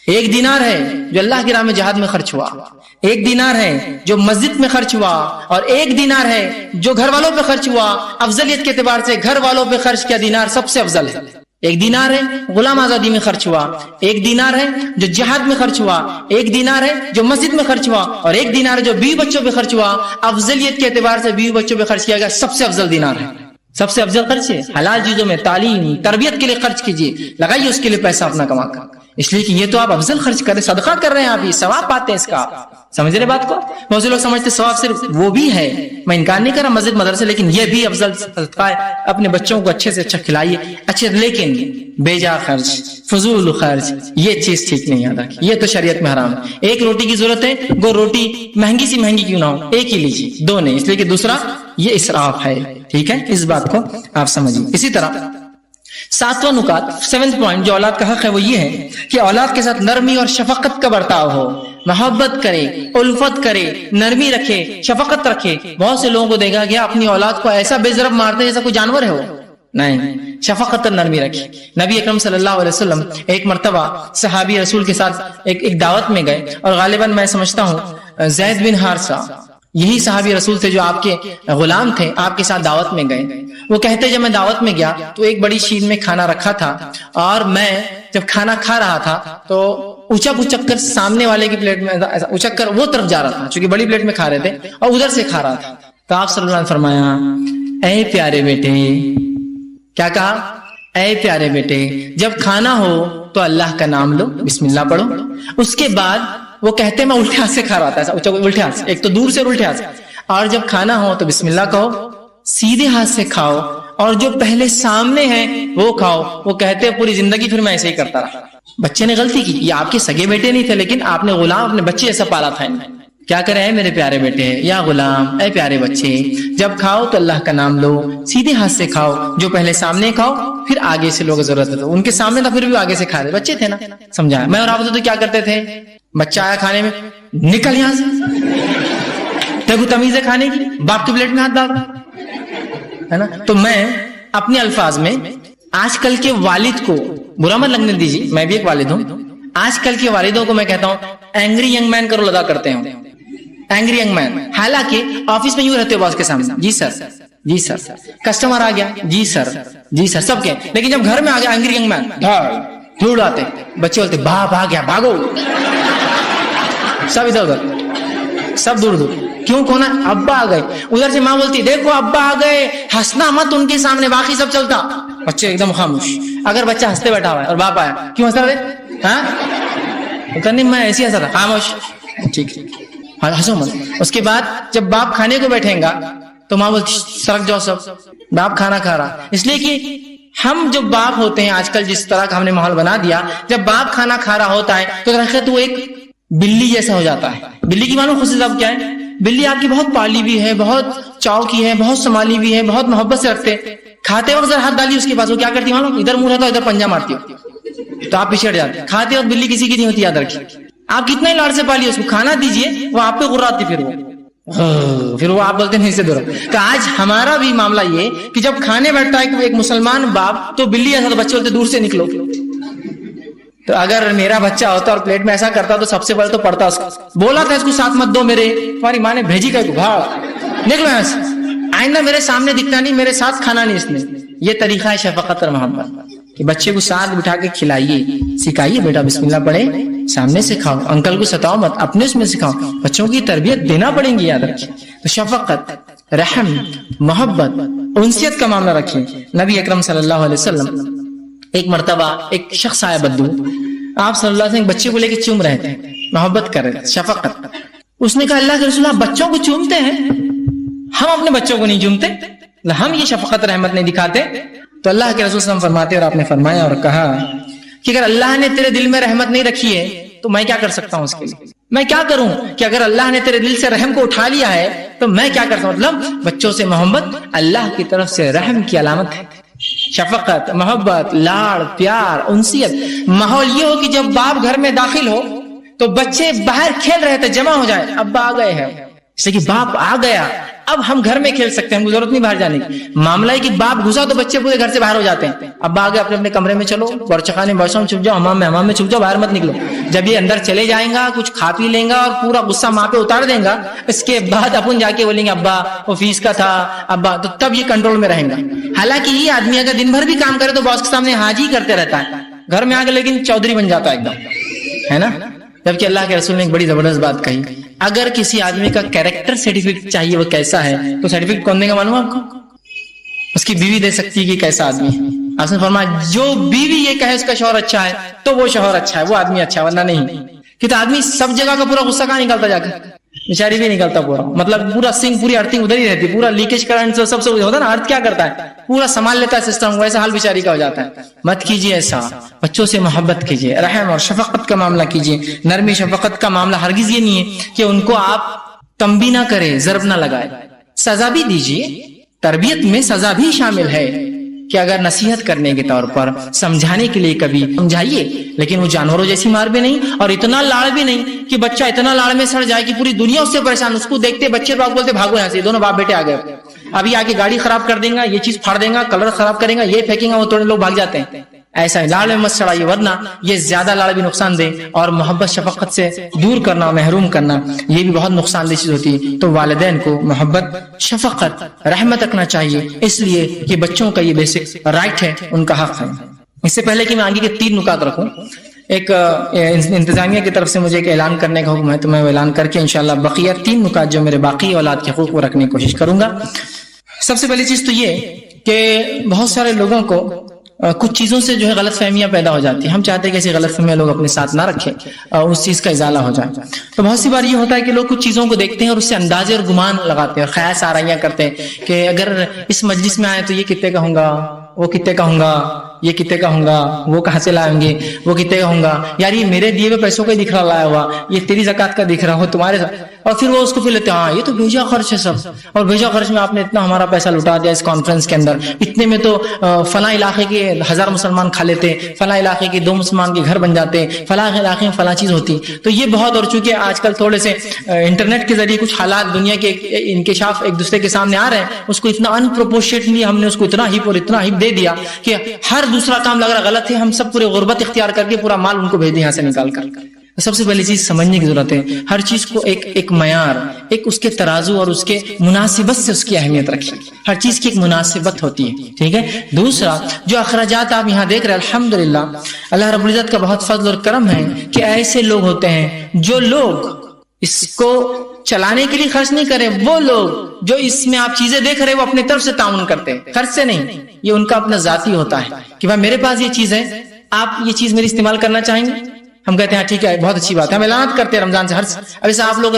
ایک دینار ہے جو اللہ کی راہ میں جہاد میں خرچ ہوا، ایک دینار ہے جو مسجد میں خرچ ہوا، اور ایک دینار ہے جو گھر والوں پہ خرچ ہوا۔ افضلیت کے اعتبار سے گھر والوں پہ خرچ کیا دینار سب سے افضل ہے۔ ایک دینار ہے غلام آزادی میں خرچ ہوا، ایک دینار ہے جو جہاد میں خرچ ہوا، ایک دینار ہے جو مسجد میں خرچ ہوا، اور ایک دینار ہے جو بیوی بچوں پہ خرچ ہوا۔ افضلیت کے اعتبار سے بیوی بچوں پہ خرچ کیا گیا سب سے افضل دینار ہے، سب سے افضل خرچ ہے۔ حلال چیزوں میں تعلیم تربیت کے لیے خرچ کیجیے، لگائیے اس کے لیے پیسہ اپنا کما کر، اس لیے کہ یہ تو آپ افضل خرچ کر رہے، صدقہ کر رہے ہیں، آپ یہ ثواب پاتے ہیں اس کا، سمجھ رہے بات کو؟ بہت سے لوگ سمجھتے ثواب صرف وہ بھی ہے، میں انکار نہیں کر رہا مسجد مدرسے، لیکن یہ بھی افضل صدقہ ہے۔ اپنے بچوں کو اچھے سے اچھا کھلائیے، اچھے، لیکن بیجا خرچ، فضول خرچ، یہ چیز ٹھیک نہیں، یاد رکھیے، یہ تو شریعت میں حرام ہے۔ ایک روٹی کی ضرورت ہے، وہ روٹی مہنگی سی مہنگی کیوں نہ ہو، ایک ہی لیجیے، دو نہیں، اس لیے کہ دوسرا یہ اسراف ہے، ٹھیک ہے؟ اس بات کو آپ سمجھیے۔ اسی طرح 7واں نکات، 7th پوائنٹ جو اولاد کا حق ہے وہ یہ ہے کہ اولاد کے ساتھ نرمی اور شفقت کا برتاؤ ہو، محبت کرے، الفت کرے، نرمی رکھے، شفقت رکھے۔ بہت سے لوگوں کو دیکھا گیا اپنی اولاد کو ایسا بے ضرب مارتے جیسا کوئی جانور ہے، وہ نہیں، شفقت اور نرمی رکھی. نبی اکرم صلی اللہ علیہ وسلم ایک مرتبہ صحابی رسول کے ساتھ ایک دعوت میں گئے، اور غالباً میں سمجھتا ہوں زید بن حارثہ یہی صحابی رسول تھے جو آپ کے غلام تھے، آپ کے ساتھ دعوت میں گئے. وہ کہتے جب میں دعوت میں گیا تو ایک بڑی شیل میں کھانا رکھا تھا، اور میں جب کھانا کھا رہا تھا تو اچک کر سامنے والے کی پلیٹ میں اچک کر وہ طرف جا رہا تھا، چونکہ بڑی پلیٹ میں کھا رہے تھے اور ادھر سے کھا رہا تھا. تو آپ صلی اللہ علیہ وسلم نے فرمایا اے پیارے بیٹے، کیا کہا؟ اے پیارے بیٹے، جب کھانا ہو تو اللہ کا نام لو، بسم اللہ پڑھو. اس کے بعد وہ کہتے میں الٹے ہاتھ سے کھا رہا تھا، الٹے ہاتھ سے، ایک تو دور سے اور الٹے ہاتھ سے. اور جب کھانا ہو تو بسم اللہ کہو، سیدھے ہاتھ سے کھاؤ، اور جو پہلے سامنے ہے وہ کھاؤ. وہ کہتے پوری زندگی پھر میں ایسے ہی کرتا رہا. بچے نے غلطی کی، یہ آپ کے سگے بیٹے نہیں تھے، لیکن آپ نے غلام اپنے بچے ایسا پالا تھا. کیا کرے اے میرے پیارے بیٹے، یا غلام، اے پیارے بچے، جب کھاؤ تو اللہ کا نام لو، سیدھے ہاتھ سے کھاؤ، جو پہلے سامنے کھاؤ پھر آگے سے لوگ ضرورت ہے. تو ان کے سامنے تھا پھر بھی آگے سے کھا رہے، بچے تھے نا. سمجھا؟ میں اور آپ تو کیا کرتے تھے، بچہ آیا کھانے میں، نکل یہاں سے، دیکھو تمیز ہے کھانے کی، باپ کی پلیٹ میں ہاتھ ڈال رہا ہے نا. تو میں اپنے الفاظ میں آج کل کے والد کو برا مت لگنے دیجیے، میں بھی ایک والد ہوں. آج کل کے والدوں کو میں کہتا ہوں اینگری ینگ مین کرو لگا کرتے ہیں، اینگری ینگ مین. حالانکہ آفس میں یوں رہتے ہو باس کے سامنے، جی سر، جی سر، کسٹمر آ گیا، جی سر، جی سر، سب کے. لیکن جب گھر میں آ گیا اینگری ینگ مین، دھوڑ آتے، بچے بولتے باپ آ گیا، بھاگو، سب ادھر ادھر، سب دور دور. کیوں؟ کون ہے؟ ابا آ گئے. ادھر سے ماں بولتی دیکھو ابا آ گئے، ہنسنا مت ان کے سامنے، باقی سب چلتا. بچے ایک دم خاموش. اگر بچہ ہنستے بیٹھا ہوا ہے اور باپ آیا، کیوں ہنس رہے؟ ہاں نہیں، میں ایسے ہنسا تھا. خاموش، ٹھیک ہنسو مت. اس کے بعد جب باپ کھانے کو بیٹھیں گا تو ماں بولتی سرک جاؤ سب، باپ کھانا کھا رہا. اس لیے کہ ہم جو باپ ہوتے ہیں آج کل جس طرح کا ہم نے ماحول بنا دیا، جب باپ کھانا کھا رہا ہوتا ہے تو درخت وہ ایک بلی جیسا ہو جاتا ہے. بلی کی معلوم خصوصیت کیا ہے؟ بلی آپ کی بہت پالی بھی ہے، بہت چاؤ کی ہے، بہت سنبھالی بھی ہے، بہت محبت سے رکھتے. کھاتے وقت ذرا ہاتھ ڈالی اس کے پاس، وہ کیا کرتی معلوم؟ ادھر منہ رہتا ہے، ادھر پنجہ مارتی ہو تو آپ پیچھے ہٹ جاتے. کھاتے وقت بلی کسی کی نہیں ہوتی، یاد رکھیے. آپ کتنے لاڑ سے پالیے اس کو، کھانا دیجیے وہ آپ پہ غراتی، پھر وہ آپ بولتے ہیں اسے دور. تو آج ہمارا بھی معاملہ یہ کہ جب کھانے بیٹھتا ہے ایک مسلمان باپ تو بلی ایسا، تو بچے بولتے دور سے نکلو. تو اگر میرا بچہ ہوتا اور پلیٹ میں ایسا کرتا تو سب سے پہلے تو پڑتا اس کو، بولا تھا اس کو ساتھ مت دو میرے، تمہاری ماں نے بھیجی کا بھاڑ، نکلو یہاں سے، آئندہ میرے سامنے دکھنا نہیں، میرے ساتھ کھانا نہیں. اس نے یہ طریقہ ہے شفقت اور محبت کہ بچے کو ساتھ بٹھا کے کھلائیے، سکھائیے بیٹا بسم اللہ پڑھے، سامنے سے کھاؤ، انکل کو ستاؤ مت، اپنے اس میں سکھاؤ. بچوں کی تربیت دینا پڑیں گی، یاد رکھیے. تو شفقت، رحم، محبت، انسیت کا معاملہ رکھیے. نبی اکرم صلی اللہ علیہ وسلم ایک مرتبہ ایک شخص آیا بدو، آپ صلی اللہ علیہ وسلم بچے کو لے کے چوم رہے تھے، محبت کر رہے تھے، شفقت. اس نے کہا اللہ کے رسول، آپ بچوں کو چومتے ہیں، ہم اپنے بچوں کو نہیں چومتے، ہم یہ شفقت رحمت نہیں دکھاتے. تو اللہ کے رسول صلی اللہ علیہ وسلم فرماتے، اور آپ نے فرمایا اور کہا کہ اگر اللہ نے تیرے دل میں رحمت نہیں رکھی ہے تو میں کیا کر سکتا ہوں اس کے لیے؟ میں کیا کروں کہ اگر اللہ نے تیرے دل سے رحم کو اٹھا لیا ہے تو میں کیا کرتا ہوں؟ مطلب بچوں سے محبت اللہ کی طرف سے رحم کی علامت ہے. شفقت، محبت، لاڑ، پیار، انسیت. ماحول یہ ہو کہ جب باپ گھر میں داخل ہو تو بچے باہر کھیل رہے تھے، جمع ہو جائے، ابا آ گئے ہیں، اس لیے کہ باپ آ گیا، اب ہم گھر میں کھیل سکتے ہیں، ہم کو ضرورت نہیں باہر جانے کی. معاملہ ہے کہ باپ گھسا تو بچے پورے گھر سے باہر ہو جاتے ہیں. اب آگے اپنے اپنے کمرے میں چلو، برچخانے میں چھپ جاؤ، حمام میں چھپ جاؤ، باہر مت نکلو. جب یہ اندر چلے جائیں گا، کچھ کھا پی لیں گا اور پورا غصہ ماں پہ اتار دیں گا، اس کے بعد اپن جا کے بولیں گے ابا وہ فیس کا تھا ابا، تو تب یہ کنٹرول میں رہیں گا. حالانکہ یہ آدمی اگر دن بھر بھی کام کرے تو باس کے سامنے حاجی کرتے رہتا ہے، گھر میں آ کے لیکن چودھری بن جاتا ہے ایک دم، ہے نا. جبکہ اللہ کے رسول نے ایک بڑی زبردست بات کہی، اگر کسی آدمی کا کیریکٹر سرٹیفکیٹ چاہیے وہ کیسا ہے تو سرٹیفکیٹ کون دے گا معلوم ہے آپ کو؟ اس کی بیوی دے سکتی ہے کہ کیسا آدمی ہے. آپ نے فرمایا جو بیوی یہ کہے اس کا شوہر اچھا ہے تو وہ شوہر اچھا ہے، وہ آدمی اچھا ہے، ورنہ نہیں. کہ تو آدمی سب جگہ کا پورا غصہ کہاں نکالتا جا کے، بیچاری بھی نکلتا پورا، مطلب پورا سنگ پوری ارتھنگ ادھر ہی رہتی، پورا لیکیج کرنٹ سب سے ہوتا ہے نا، ارتھ کیا کرتا ہے پورا سنبھال لیتا ہے سسٹم، ویسا حال بیچاری کا ہو جاتا ہے. مت کیجیے ایسا، بچوں سے محبت کیجیے، رحم اور شفقت کا معاملہ کیجیے. نرمی شفقت کا معاملہ ہرگز یہ نہیں ہے کہ ان کو آپ تنبیہ نہ کریں، ضرب نہ لگائے، سزا بھی دیجیے. تربیت میں سزا بھی شامل ہے کہ اگر نصیحت کرنے کے طور پر سمجھانے کے لیے کبھی سمجھائیے، لیکن وہ جانوروں جیسی مار بھی نہیں اور اتنا لاڑ بھی نہیں کہ بچہ اتنا لاڑ میں سڑ جائے کہ پوری دنیا اس سے پریشان، اس کو دیکھتے بچے باپ بولتے بھاگو یہاں سے، دونوں باپ بیٹے آ گئے، ابھی آگے گاڑی خراب کر دیں گا، یہ چیز پھاڑ دیں گا، کلر خراب کریں گا، یہ پھینکیں گا، وہ توڑے لوگ بھاگ جاتے ہیں۔ ایسا لاڑ میں مت چڑھائیے، ورنہ یہ زیادہ لاڑ بھی نقصان دے، اور محبت شفقت سے دور کرنا، محروم کرنا، یہ بھی بہت نقصان دہ چیز ہوتی ہے۔ تو والدین کو محبت شفقت رحمت رکھنا چاہیے، اس لیے کہ بچوں کا یہ بیسک رائٹ ہے، ان کا حق ہے۔ اس سے پہلے کہ میں آگے کے 3 نکات رکھوں، ایک انتظامیہ کی طرف سے مجھے ایک اعلان کرنے کا حکم ہے، تو میں اعلان کر کے انشاءاللہ بقیہ 3 نکات جو میرے باقی اولاد کے حقوق کو رکھنے کی کوشش کروں گا۔ سب سے پہلی چیز تو یہ کہ بہت سارے لوگوں کو کچھ چیزوں سے جو ہے غلط فہمیاں پیدا ہو جاتی ہیں، ہم چاہتے ہیں کہ ایسی غلط فہمیاں لوگ اپنے ساتھ نہ رکھیں اور اس چیز کا ازالہ ہو جائے۔ تو بہت سی بار یہ ہوتا ہے کہ لوگ کچھ چیزوں کو دیکھتے ہیں اور اس سے اندازے اور گمان لگاتے ہیں اور خیال آرائیاں کرتے ہیں کہ اگر اس مجلس میں آئے تو یہ کتنے کا ہوں گا، وہ کتنے کا ہوں گا، یہ کتنے کا ہوں گا، وہ کہاں سے لائیں گے، وہ کتنے کا ہوں گا، یار یہ میرے دیے ہوئے پیسوں کا دکھ رہا لایا ہوا، یہ تیری زکات کا دکھ رہا ہو تمہارے ساتھ، اور پھر وہ اس کو پھر لیتے ہیں ہاں یہ تو بھیجا خرچ ہے سب، اور بھیجا خرچ میں آپ نے اتنا ہمارا پیسہ لٹا دیا اس کانفرنس کے اندر، اتنے میں تو فلاں علاقے کے 1000 مسلمان کھا لیتے، فلاں علاقے کے 2 مسلمان کے گھر بن جاتے، فلاں علاقے میں فلاں چیز ہوتی۔ تو یہ بہت، اور چونکہ آج کل تھوڑے سے انٹرنیٹ کے ذریعے کچھ حالات دنیا کے انکشاف ایک دوسرے کے سامنے آ رہے ہیں، اس کو اتنا انپروپورشیٹلی ہم نے اس کو اتنا ہپ اور اتنا ہپ دے دیا کہ ہر دوسرا کام لگ رہا غلط ہے، ہم سب پورے غربت اختیار کر کے پورا مال ان کو بھیج دیں یہاں سے نکال کر۔ سب سے پہلی چیز سمجھنے کی ضرورت ہے، ہر چیز کو ایک معیار، ایک اس کے ترازو اور اس کے مناسبت سے اس کی اہمیت رکھیں، ہر چیز کی ایک مناسبت ہوتی ہے، ٹھیک ہے۔ دوسرا، جو اخراجات آپ یہاں دیکھ رہے ہیں الحمدللہ اللہ رب العزت کا بہت فضل اور کرم ہے کہ ایسے لوگ ہوتے ہیں جو لوگ اس کو چلانے کے لیے خرچ نہیں کرے، وہ لوگ جو اس میں آپ چیزیں دیکھ رہے وہ اپنے طرف سے تعاون کرتے ہیں، خرچ سے نہیں، یہ ان کا اپنا ذاتی ہوتا ہے کہ بھائی میرے پاس یہ چیز ہے، آپ یہ چیز میری استعمال کرنا چاہیں گے، ہم کہتے ہیں ٹھیک ہے بہت اچھی بات ہے، ہم اعلانات کرتے ہیں رمضان سے اب ایسا آپ لوگ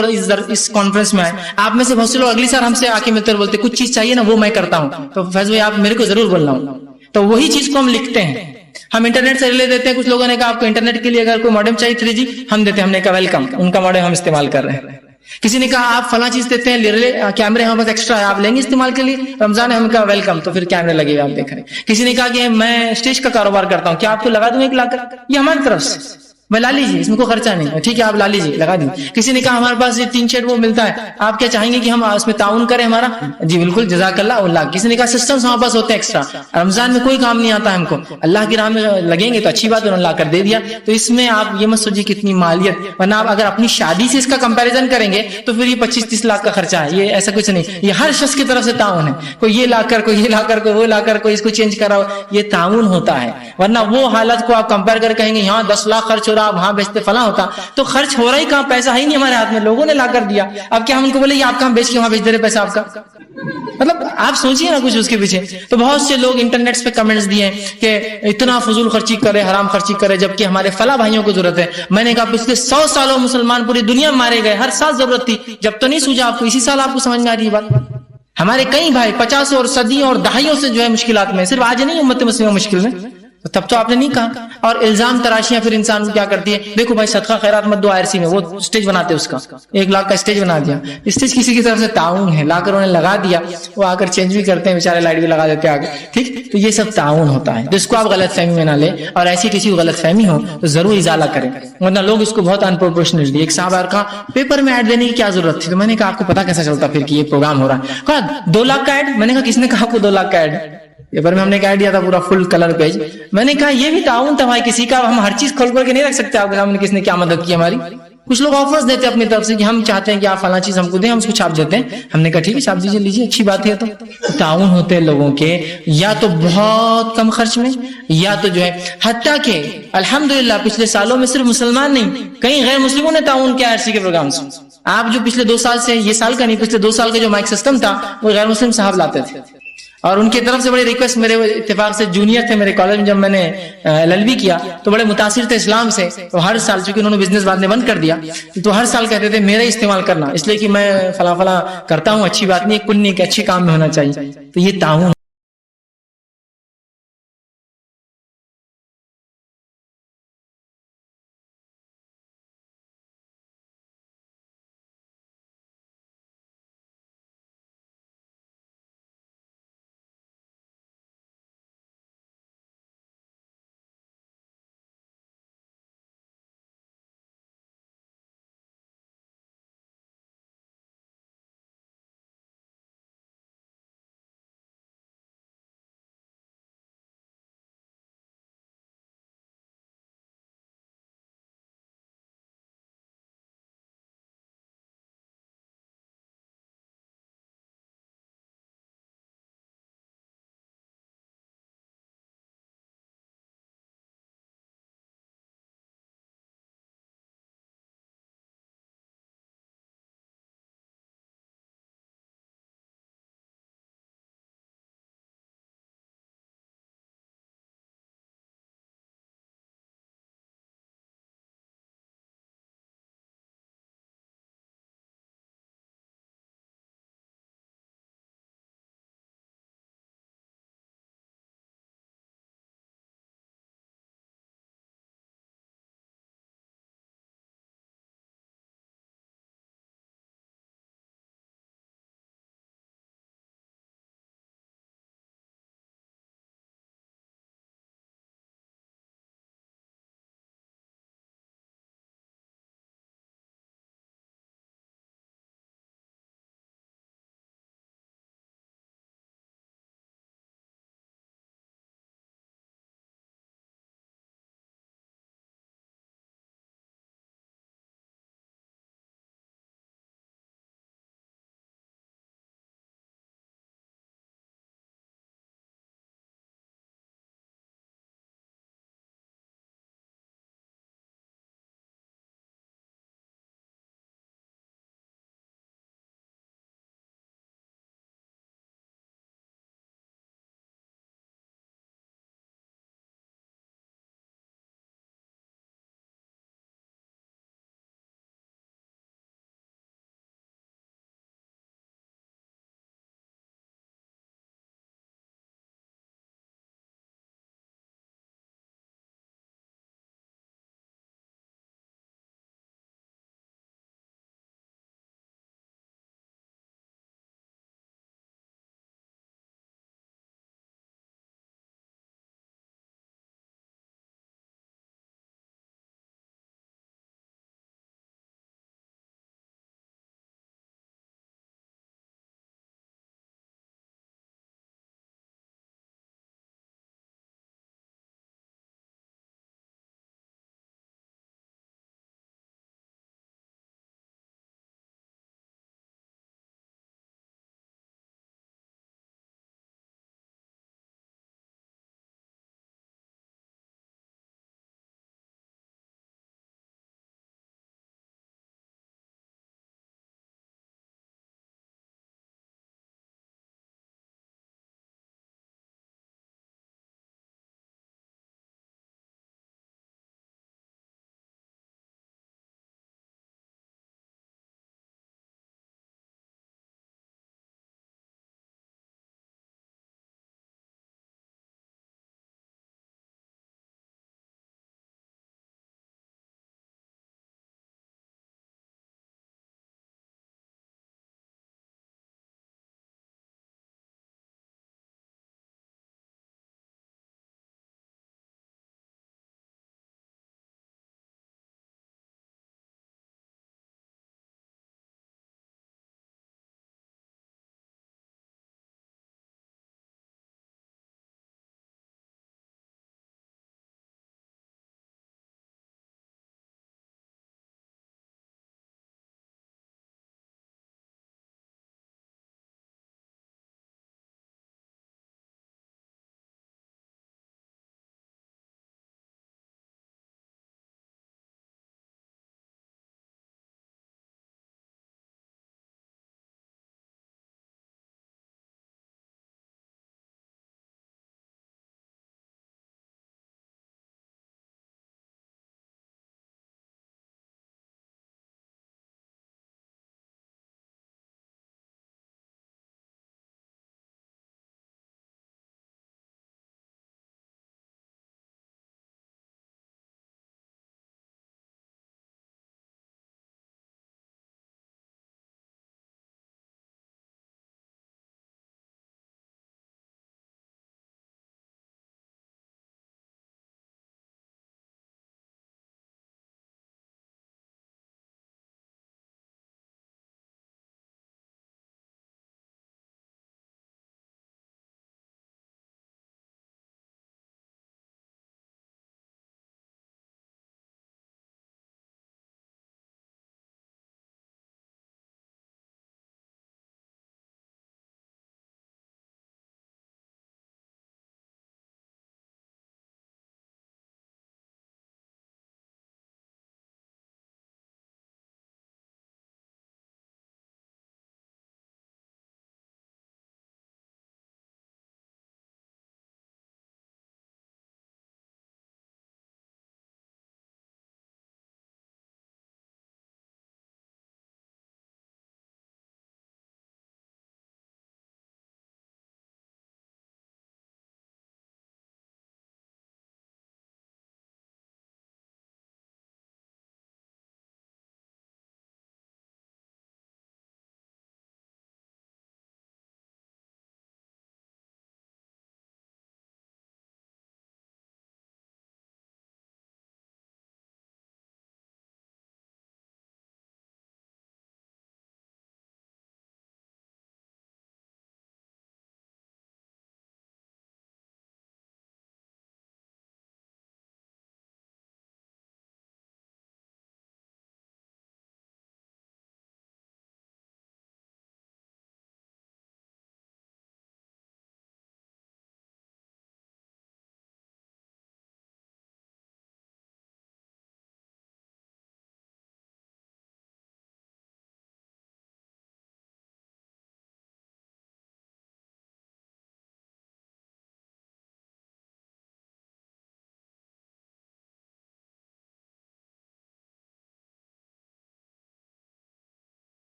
اس کانفرنس میں آئے، آپ میں سے بہت سے لوگ اگلی سال ہم سے آ کے ملتے اور بولتے کچھ چیز چاہیے نا وہ میں کرتا ہوں، تو فیض بھائی آپ میرے کو ضرور بولنا ہوں، تو وہی چیز کو ہم لکھتے ہیں، ہم انٹرنیٹ سے لے دیتے ہیں۔ کچھ لوگوں نے کہا آپ کو انٹرنیٹ کے لیے اگر کوئی ماڈم چاہیے 3G ہم دیتے ہیں، ہم نے کہا ویلکم، ان کا ماڈم ہم استعمال کر رہے ہیں۔ کسی نے کہا آپ فلاں چیز دیتے ہیں، کیمرے ہمارے پاس ایکسٹرا ہے آپ لیں گے استعمال کے لیے، رمضان ہے، ہم کہا ویلکم، تو پھر کیمرے لگے گا آپ دیکھ رہے ہیں۔ کسی نے کہا کہ میں اسٹیج کا کاروبار کرتا ہوں، کیا آپ کو لگا دوں 1 لاکھ، یہ ہماری طرف سے میں لا لیجیے، اس میں کوئی خرچہ نہیں ہے، ٹھیک ہے آپ لا لیجیے لگا دیں۔ کسی نے کہا ہمارے پاس یہ 3 شیڈ وہ ملتا ہے، آپ کیا چاہیں گے کہ ہم اس میں تعاون کریں ہمارا، جی بالکل جزاک اللہ اللہ۔ کسی نے کہا سسٹمز ہمارے پاس ہوتے ہیں ایکسٹرا، رمضان میں کوئی کام نہیں آتا ہم کو، اللہ کی راہ میں لگیں گے تو اچھی بات انہوں نے لا کر دے دیا۔ تو اس میں آپ یہ مت سوچیے کتنی مالیت، ورنہ آپ اگر اپنی شادی سے اس کا کمپیریزن کریں گے تو پھر یہ 25-30 لاکھ کا خرچہ ہے، یہ ایسا کچھ نہیں، یہ ہر شخص کی طرف سے تعاون ہے، کوئی یہ لا کر، کوئی یہ لا کر، کوئی وہ لا کر، کوئی اس کو چینج کرا، یہ تعاون ہوتا ہے۔ ورنہ وہ حالت کو آپ کمپیئر کر کہیں گے یہاں 10 لاکھ خرچ ہو رہا، وہاں بیچتے ہوتا تو خرچ ہو رہا ہی کہاں، پیسہ ہی نہیں ہمارے ہاتھ میں، لوگوں نے لا کر دیا، اب کیا ہم ان کو بولے یہ آپ کہاں بیچ کے وہاں بیچ دے رہے پیسہ آپ کا، مطلب آپ سوچیے نا کچھ اس کے پیچھے۔ تو بہت سے لوگ انٹرنیٹ پہ کمنٹس دیے کہ اتنا فضول خرچی کرے، حرام خرچی کرے، جبکہ ہمارے فلاں بھائیوں کو ضرورت ہے۔ میں نے کہا پچھلے 100 سالوں مسلمان پوری دنیا میں مارے گئے، ہر سال ضرورت تھی، جب تو نہیں سوچا آپ کو، اسی سال آپ کو سمجھ میں آ رہی ہے بات۔ ہمارے کئی بھائی 50 اور صدیوں اور دہائیوں سے جو ہے مشکلات میں، صرف آج نہیں امت مسلمہ مشکل میں، تب تو آپ نے نہیں کہا۔ اور الزام تراشیاں پھر انسان کو کیا کرتی ہے، دیکھو بھائی صدقہ خیرات مت دو IRC میں، وہ اسٹیج بناتے اس کا 1 لاکھ کا اسٹیج بنا دیا، اسٹیج کسی کی طرف سے تعاون ہے، لا کر انہیں لگا دیا، وہ آ کر چینج بھی کرتے ہیں بیچارے، لائٹ بھی لگا دیتے آگے، ٹھیک۔ تو یہ سب تعاون ہوتا ہے، تو اس کو آپ غلط فہمی میں نہ لیں، اور ایسی کسی کو غلط فہمی ہو تو ضرور ازالہ کریں، ورنہ لوگ اس کو بہت انپروپورشنلی۔ ایک صاحب اور کہا پیپر میں ایڈ دینے کی کیا ضرورت تھی، تو میں نے کہا آپ کو پتا کیسا چلتا پھر کہ یہ پروگرام ہو رہا ہے، کہا 2 لاکھ کا ایڈ، میں نے کہا کس نے کہا آپ کو 2 لاکھ کا ایڈ، پیپر میں ہم نے کہہ دیا تھا پورا فل کلر پیج، میں نے کہا یہ بھی تعاون تھا بھائی کسی کا، ہم ہر چیز کھول کر کے نہیں رکھ سکتے آپ کے سامنے کس نے کیا مدد کی ہماری۔ کچھ لوگ آفرز دیتے اپنی طرف سے کہ ہم چاہتے ہیں کہ آپ فلاں چیز ہم کو دیں، ہم اس کو چھاپ دیتے ہیں، ہم نے کہا ٹھیک ہے چھاپ دیجیے، لیجیے، اچھی بات ہے۔ تو تعاون ہوتے ہیں لوگوں کے، یا تو بہت کم خرچ میں، یا تو جو ہے حتیٰ کہ الحمدللہ پچھلے سالوں میں صرف مسلمان نہیں کئی غیر مسلموں نے تعاون کیا IRC کے پروگرام سے۔ آپ جو پچھلے 2 سال سے، یہ سال کا نہیں، پچھلے 2 سال کا جو مائک سسٹم تھا وہ غیر مسلم صاحب لاتے تھے، اور ان کی طرف سے بڑی ریکویسٹ، میرے اتفاق سے جونیئر تھے میرے کالج میں جب میں نے LLB کیا تو بڑے متاثر تھے اسلام سے، تو ہر سال چونکہ انہوں نے بزنس بعد میں بند کر دیا تو ہر سال کہتے تھے میرا استعمال کرنا، اس لیے کہ میں فلاں فلاں کرتا ہوں، اچھی بات نہیں، کنی کے اچھے کام میں ہونا چاہیے۔ تو یہ تعاون